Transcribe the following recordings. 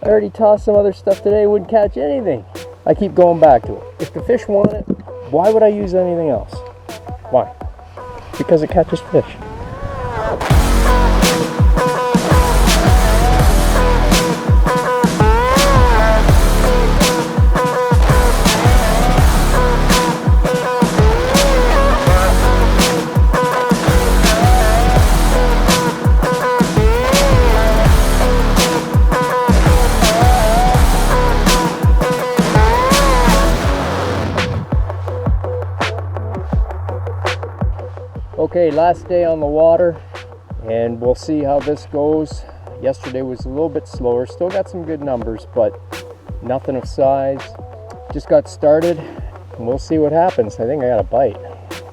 I already tossed some other stuff today, wouldn't catch anything. I keep going back to it. If the fish want it, why would I use anything else? Why? Because it catches fish. Okay, last day on the water, and we'll see how this goes. Yesterday was a little bit slower, still got some good numbers, but nothing of size. Just got started, and we'll see what happens. I think I got a bite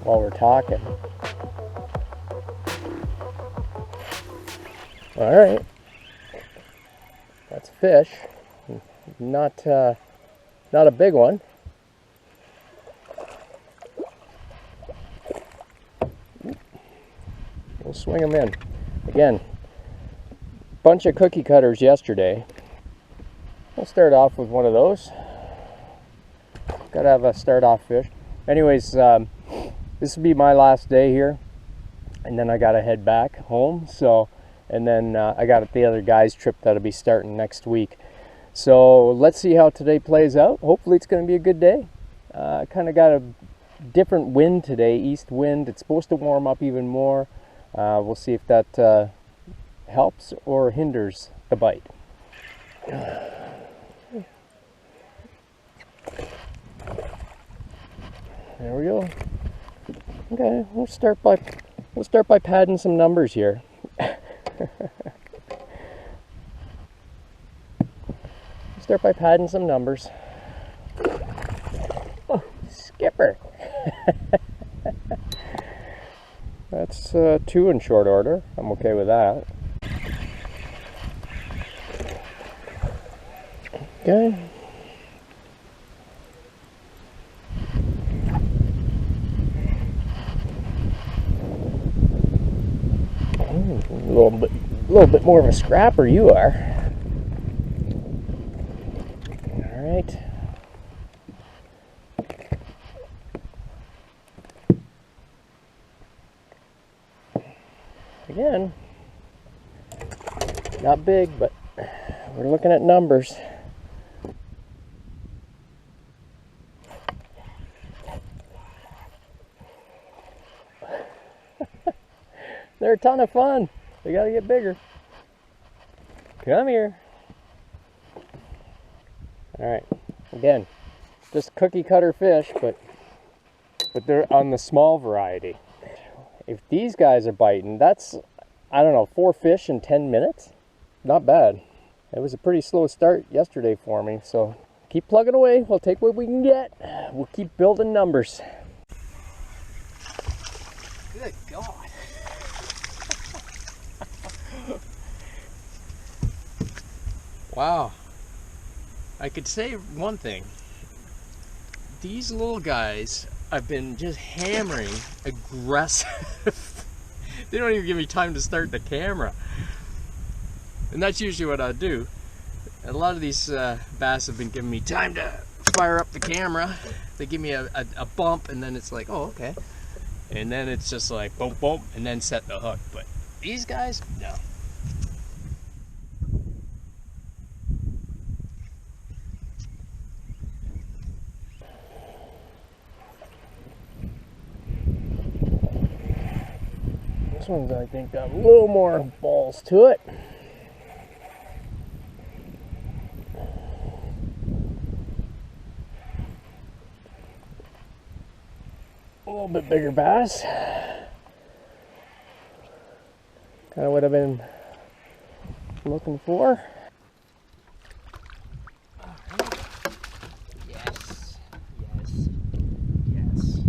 while we're talking. All right, that's a fish. Not a big one. We'll swing them in. Again, bunch of cookie cutters yesterday. We'll start off with one of those. Gotta have a start off fish. Anyways, this will be my last day here, and then I gotta head back home. So, and then I got the other guys' trip that'll be starting next week. So let's see how today plays out. Hopefully it's gonna be a good day. Kind of got a different wind today, east wind. It's supposed to warm up even more. We'll see if that helps or hinders the bite. There we go. Okay, we'll start by padding some numbers here. Start by padding some numbers. Oh, skipper. That's 2 in short order. I'm okay with that. Okay. A little bit more of a scrapper you are. All right. Again, not big, but we're looking at numbers. They're a ton of fun. They gotta get bigger. Come here. All right, again, just cookie cutter fish, but they're on the small variety. If these guys are biting, that's, I don't know, 4 fish in 10 minutes? Not bad. It was a pretty slow start yesterday for me, so keep plugging away. We'll take what we can get. We'll keep building numbers. Good God. Wow. I could say one thing. These little guys, I've been just hammering aggressive. They don't even give me time to start the camera. And that's usually what I do. A lot of these bass have been giving me time to fire up the camera. They give me a bump, and then it's like, oh, okay. And then it's just like, boom, boom, and then set the hook. But these guys, no. This one's, I think, got a little more balls to it. A little bit bigger bass. Kind of what I've been looking for. Yes, yes, yes.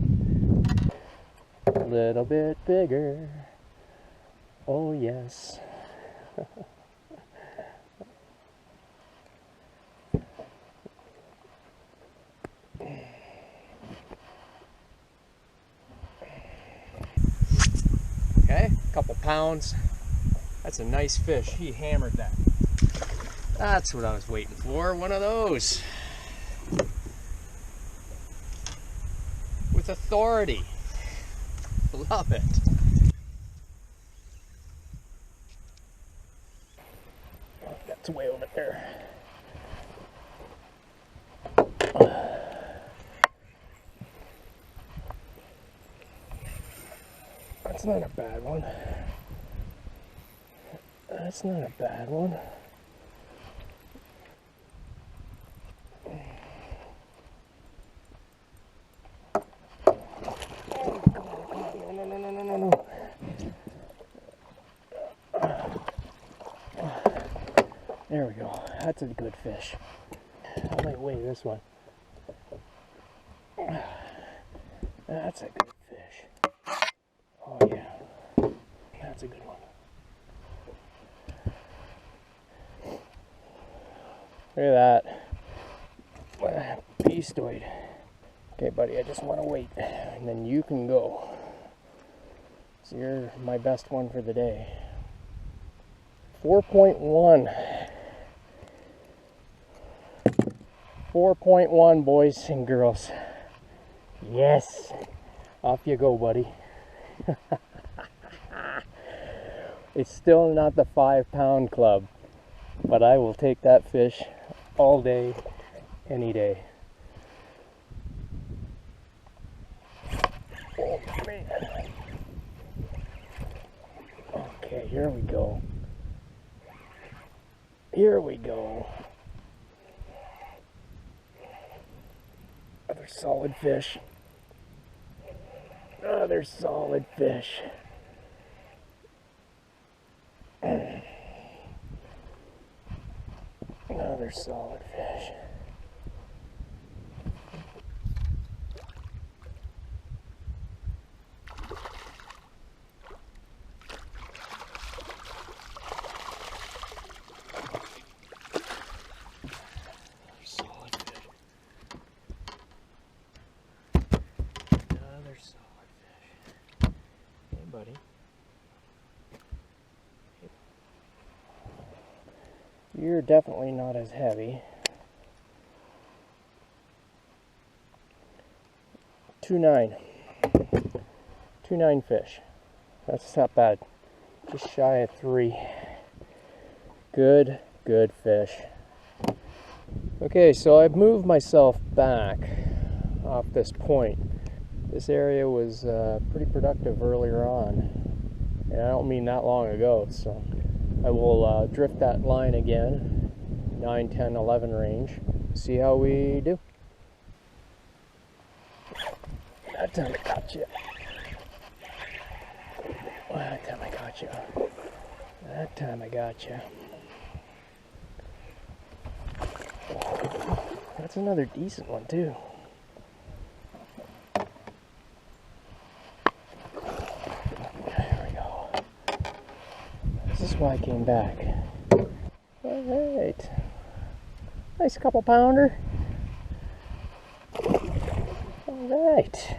A little bit bigger. Oh yes. Okay, a couple pounds. That's a nice fish. He hammered that. That's what I was waiting for, one of those. With authority. Love it. Oh, that's way over there. That's not a bad one. That's not a bad one. No. There we go. That's a good fish. I might weigh this one. That's a good fish. Oh yeah. That's a good one. Look at that. Beastoid. Okay, buddy, I just want to wait. And then you can go. So you're my best one for the day. 4.1. 4.1, boys and girls. Yes. Off you go, buddy. It's still not the 5-pound club, but I will take that fish all day, any day. Oh, man. Okay, here we go. Here we go. Another solid fish. Another solid fish. Another solid fish. Buddy. You're definitely not as heavy. 2.9. 2.9 fish. That's not bad. Just shy of 3. Good fish. Okay, so I've moved myself back off this point. This area was pretty productive earlier on, and I don't mean that long ago, so I will drift that line again, 9, 10, 11 range, see how we do. That time I got you. That time I got you. That time I got you. That's another decent one too. This is why I came back. Alright. Nice couple pounder. Alright.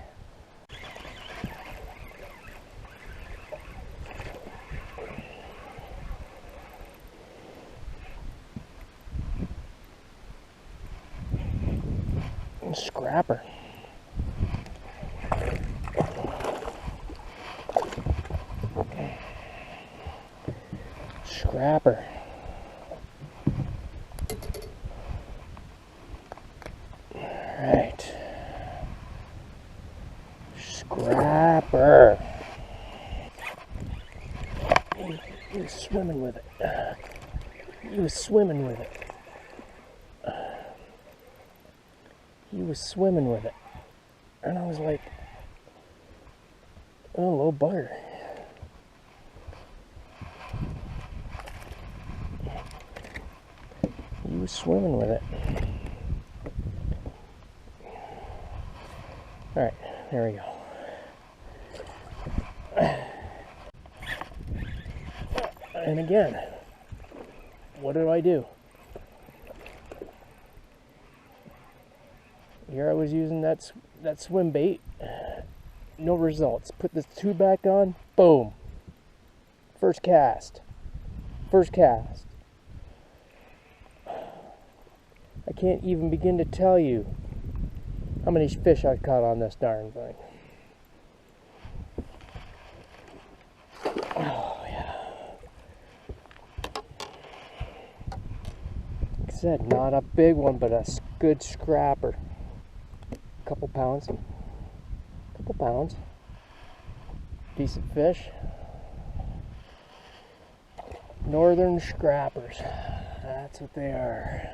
Scrapper. Scrapper. Alright. Scrapper. He was swimming with it. He was swimming with it. He was swimming with it. And I was like, oh, little bugger. He was swimming with it. Alright, there we go. And again, what do? Here I was using that swim bait. No results. Put the tube back on. Boom. First cast. can't even begin to tell you how many fish I've caught on this darn thing. Oh yeah. Like I said, not a big one, but a good scrapper. Couple pounds. Decent fish. Northern scrappers. That's what they are.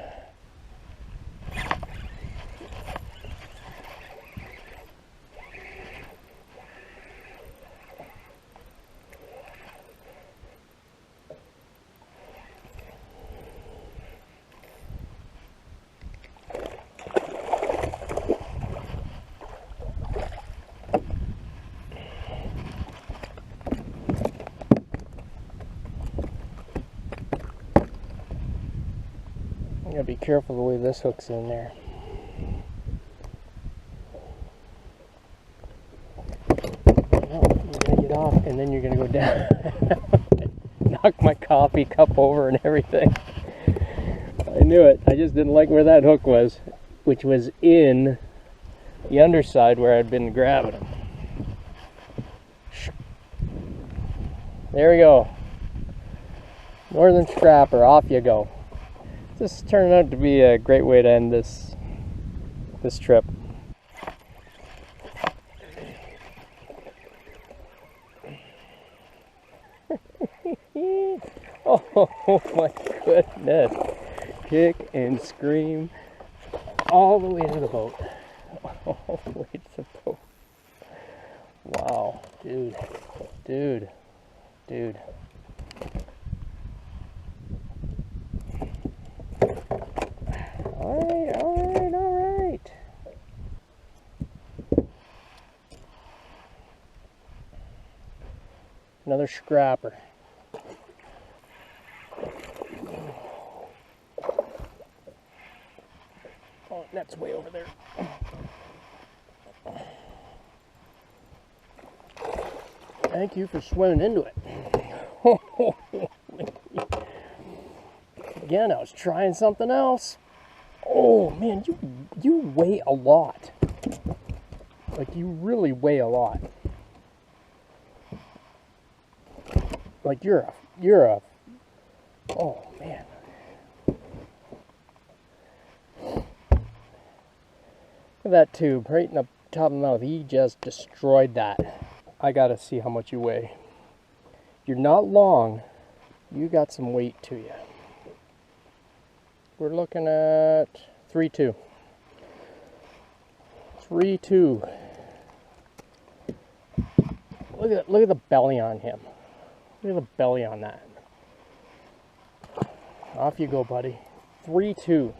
I'm gonna be careful the way this hook's in there. Oh, you're gonna get off and then you're gonna go down. Knock my coffee cup over and everything. I knew it. I just didn't like where that hook was, which was in the underside where I'd been grabbing them. There we go. Northern scrapper, off you go. This turned out to be a great way to end this trip. Oh my goodness. Kick and scream all the way to the boat. All the way to the boat. Wow, dude. All right. Another scrapper. Oh, that's way over there. Thank you for swimming into it. Again, I was trying something else. Oh man, you weigh a lot. Like, you really weigh a lot. Like you're a oh man. Look at that tube right in the top of the mouth. He just destroyed that. I gotta see how much you weigh. You're not long. You got some weight to you. We're looking at 3.2. 3.2. Look at the belly on him. Look at the belly on that. Off you go, buddy. 3.2.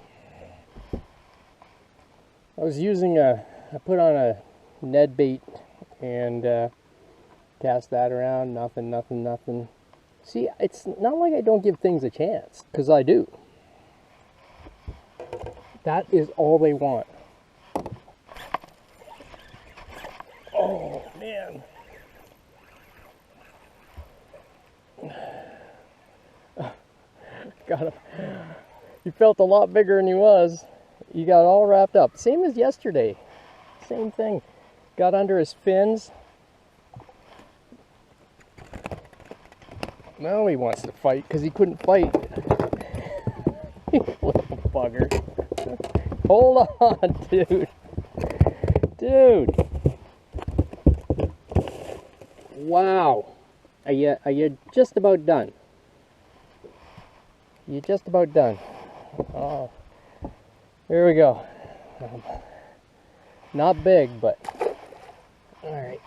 I was using I put on a Ned bait and cast that around. Nothing. See, it's not like I don't give things a chance, because I do. That is all they want. Oh, man. Got him. He felt a lot bigger than he was. He got all wrapped up. Same as yesterday. Same thing. Got under his fins. Now he wants to fight because he couldn't fight. Little bugger. Hold on, dude. Wow. Are you just about done? You're just about done. Oh. Here we go. Not big, but all right.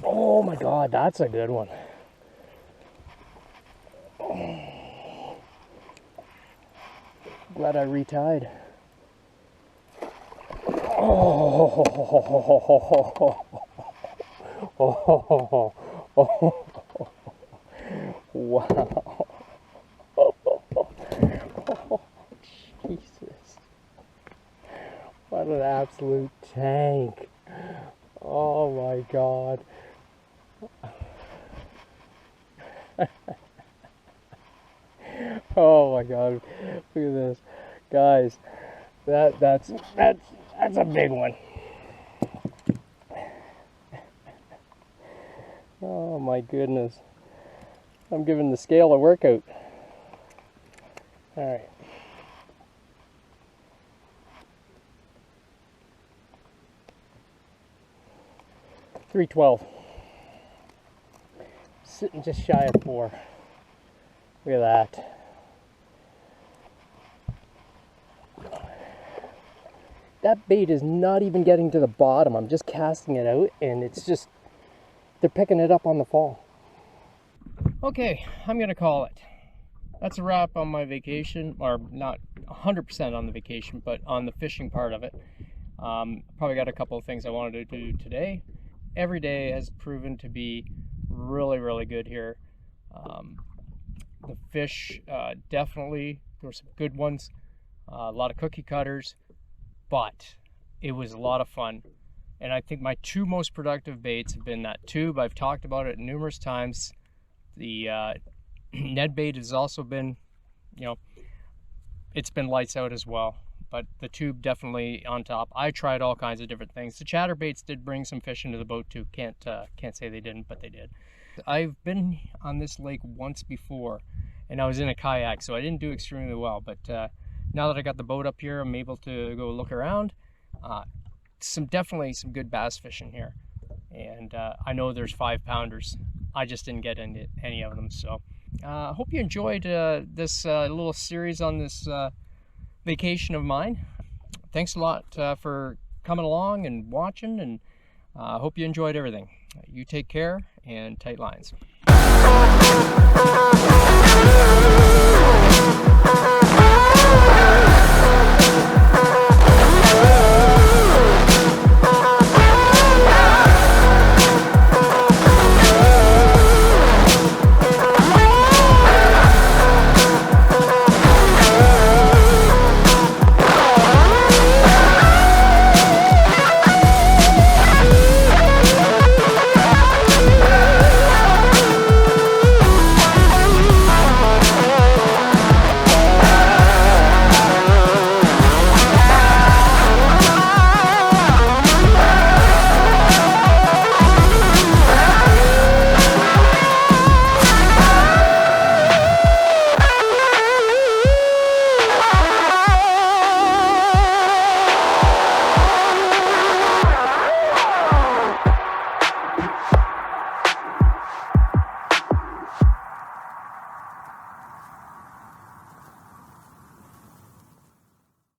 Oh my God, that's a good one. Glad I retied. Oh, wow. Oh, Jesus. What an absolute tank. Oh my God. Oh my God. Look at this. Guys, that's a big one. Oh my goodness. I'm giving the scale a workout. All right. $3.12. Sitting just shy of 4. Look at that. That bait is not even getting to the bottom. I'm just casting it out and it's just, they're picking it up on the fall. Okay, I'm gonna call it. That's a wrap on my vacation, or not 100% on the vacation, but on the fishing part of it. Probably got a couple of things I wanted to do today. Every day has proven to be really, really good here. The fish, definitely, there were some good ones, a lot of cookie cutters, but it was a lot of fun. And I think my 2 most productive baits have been that tube. I've talked about it numerous times. The Ned bait has also been, you know, it's been lights out as well. But the tube definitely on top. I tried all kinds of different things. The chatterbaits did bring some fish into the boat too. Can't say they didn't, but they did. I've been on this lake once before, and I was in a kayak, so I didn't do extremely well. But now that I got the boat up here, I'm able to go look around. Definitely some good bass fishing here, and I know there's 5-pounders. I just didn't get into any of them. So I hope you enjoyed this little series on this vacation of mine. Thanks a lot for coming along and watching, and I hope you enjoyed everything. You take care and tight lines.